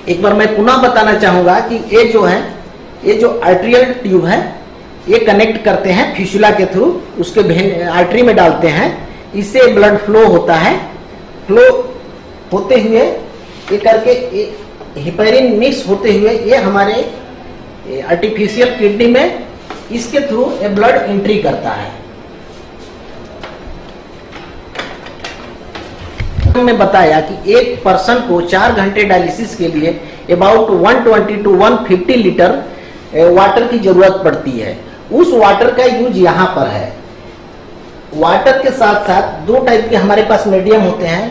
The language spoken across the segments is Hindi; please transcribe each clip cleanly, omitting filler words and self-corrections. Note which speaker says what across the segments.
Speaker 1: एक बार मैं पुनः बताना चाहूंगा कि ये जो आर्टरियल ट्यूब है, ये कनेक्ट करते हैं फिस्टुला के थ्रू, उसके वेन आर्टरी में डालते हैं, इससे ब्लड फ्लो होता है। फ्लो होते हुए ये करके हेपेरिन मिक्स होते हुए ये हमारे आर्टिफिशियल किडनी में इसके थ्रू ये ब्लड एंट्री करता है। हमने बताया कि एक पर्सन को 4 घंटे डायलिसिस के लिए अबाउट 120 to 150 लीटर वाटर की जरूरत पड़ती है। उस वाटर का यूज यहाँ पर है। वाटर के साथ साथ दो टाइप के हमारे पास मीडियम होते हैं,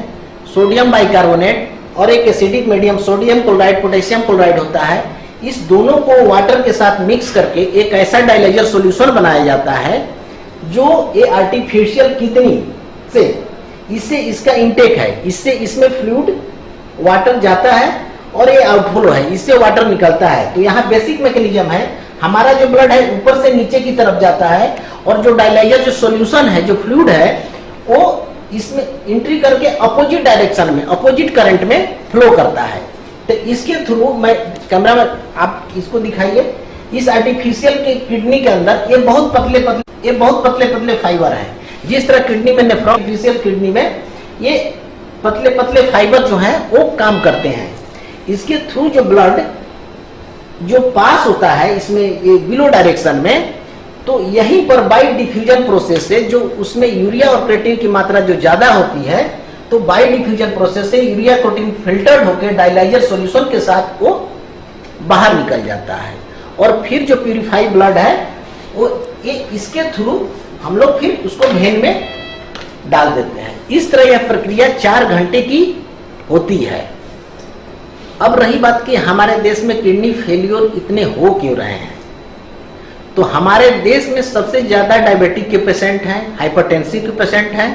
Speaker 1: सोडियम बाइकार्बोनेट और एक acidic medium sodium chloride potassium chloride होता है। इस दोनों को वाटर के साथ मिक्स करके एक ऐसा डायलाइजर सॉल्यूशन बनाया जाता है जो ये आर्टिफिशियल किडनी से इससे इसका इंटेक है, इससे इसमें फ्लूइड वाटर जाता है और ये आउटफ्लो है, इससे वाटर निकलता है। तो यहाँ बेसिक मैकेनिज्म है, हमारा जो ब्लड है ऊपर से नीचे की तरफ जाता है और जो डायलाइजर जो सॉल्यूशन है, जो फ्लूइड है, वो इसमें एंट्री करके अपोजिट डायरेक्शन में, अपोजिट करंट में फ्लो करता है। तो इसके थ्रू मैं कैमरा में आप इसको दिखाइए, इस आर्टिफिशियल के किडनी के अंदर ये बहुत पतले पतले फाइबर है। जिस तरह किडनी में आर्टिफिशियल किडनी में ये पतले पतले फाइबर जो है वो काम करते हैं। इसके थ्रू जो ब्लड जो पास होता है इसमें ये बिलो डायरेक्शन में, तो यहीं पर बाई डिफ्यूजन प्रोसेस से जो उसमें यूरिया और प्रोटीन की मात्रा जो ज्यादा होती है, तो बाई डिफ्यूजन प्रोसेस से यूरिया प्रोटीन फिल्टर्ड होकर डायलाइजर सॉल्यूशन के साथ वो बाहर निकल जाता है और फिर जो प्यूरिफाइड ब्लड है वो ये इसके थ्रू हम लोग फिर उसको वेन में डाल देते हैं। इस तरह यह प्रक्रिया 4 घंटे की होती है। अब रही बात कि हमारे देश में किडनी फेलियर इतने हो क्यों रहे हैं, तो हमारे देश में सबसे ज्यादा डायबिटिक के पेशेंट हैं, हाइपरटेंसिव के पेशेंट हैं।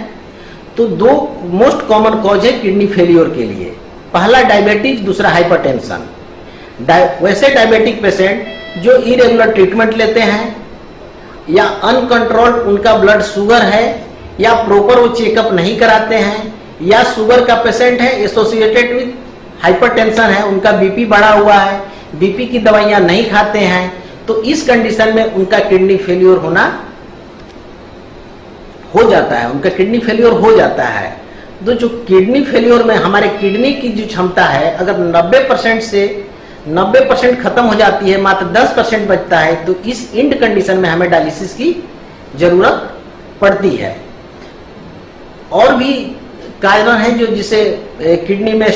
Speaker 1: तो दो मोस्ट कॉमन कॉज है किडनी फेलियर के लिए, पहला डायबिटीज, दूसरा हाइपरटेंशन। वैसे डायबिटिक पेशेंट जो इरेगुलर ट्रीटमेंट लेते हैं या अनकंट्रोल्ड उनका ब्लड शुगर है या प्रॉपर वो चेकअप नहीं कराते हैं, या शुगर का पेशेंट है एसोसिएटेड विद हाइपरटेंशन है, उनका बीपी बढ़ा हुआ है, बीपी की दवाइयां नहीं खाते हैं, तो इस कंडीशन में उनका किडनी फेलियर हो जाता है, उनका किडनी फेलियर हो जाता है। तो जो किडनी फेलियर में हमारे किडनी की जो क्षमता है अगर 90% से 90% खत्म हो जाती है, मात्र 10% बचता है, तो इस इंड कंडीशन में हमें डायलिसिस की जरूरत पड़ती है। और भी कारण है जो जिसे किडनी में